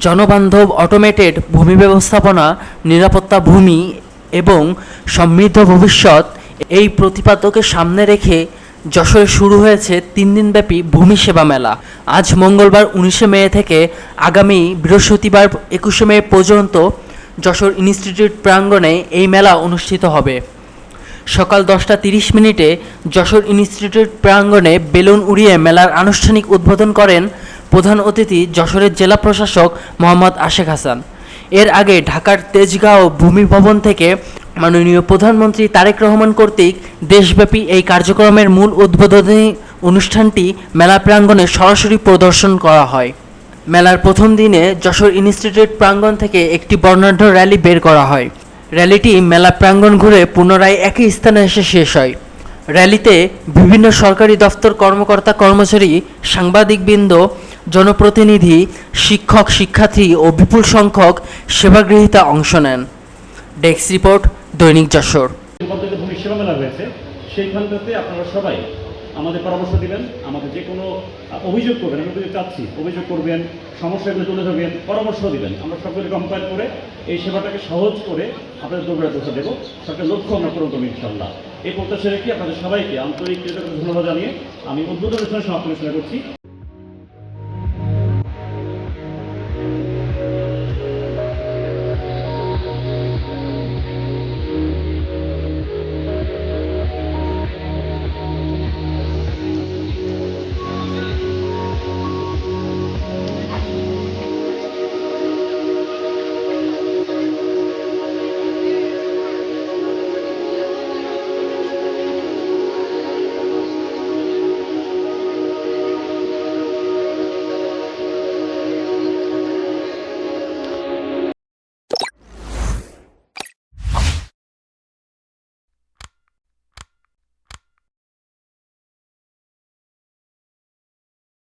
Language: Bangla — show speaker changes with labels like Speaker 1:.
Speaker 1: জনবান্ধব অটোমেটেড ভূমি ব্যবস্থাপনা, নিরাপত্তা ভূমি এবং সমৃদ্ধ ভবিষ্যৎ এই প্রতিপাদ্যকে সামনে রেখে যশোরে শুরু হয়েছে 3 দিনব্যাপী ভূমি সেবা মেলা। আজ মঙ্গলবার 19শে মে থেকে আগামী বৃহস্পতিবার 21শে মে পর্যন্ত যশোর ইনস্টিটিউট প্রাঙ্গণে এই মেলা অনুষ্ঠিত হবে। সকাল 10টা 30 মিনিটে যশোর ইনস্টিটিউট প্রাঙ্গণে বেলুন উড়িয়ে মেলার আনুষ্ঠানিক উদ্বোধন করেন প্রধান অতিথি যশোরের জেলা প্রশাসক মোহাম্মদ আশেক হাসান। এর আগে ঢাকার তেজগাঁও ভূমি ভবন থেকে মাননীয় প্রধানমন্ত্রী তারেক রহমান কর্তৃক দেশব্যাপী এই কার্যক্রমের মূল উদ্বোধনী অনুষ্ঠানটি মেলা প্রাঙ্গণে সরাসরি প্রদর্শন করা হয়। মেলার প্রথম দিনে যশোর ইনস্টিটিউট প্রাঙ্গণ থেকে একটি বর্ণাঢ্য র্যালি বের করা হয়। র্যালিটি মেলা প্রাঙ্গণ ঘুরে পুনরায় একই স্থানে এসে শেষ হয়। র্যালিতে বিভিন্ন সরকারি দফতর কর্মকর্তা কর্মচারী, সাংবাদিকবৃন্দ, জনপ্রতিনিধি, শিক্ষক শিক্ষার্থী ও বিপুল সংখ্যক সেবাগ্রহীতা অংশ নেন। ডেস্ক রিপোর্ট, দৈনিক যশোর।
Speaker 2: ভূমি সেবা মেলা হয়েছে, সেইখানটাতে আপনারা সবাই আমাদের পরামর্শ দিবেন, আমাদের যে কোনো অভিযোগ করবেন, আমরা যদি চাচ্ছি অভিযোগ করবেন, সমস্যাগুলো তুলে ধরবেন, পরামর্শ দিবেন। আমরা সবগুলো কম্পাইল করে এই সেবাটাকে সহজ করে আপনাদের দৌড়ে পৌঁছে দেবো। সরকার লক্ষ্য আমরা পূরণ করবো ইনশাল্লাহ। এই প্রত্যাশা রেখে আপনাদের সবাইকে আন্তরিক ধন্যবাদ জানিয়ে আমি উদ্বোধন অনুষ্ঠানে সমাপ্ত ঘোষণা করছি।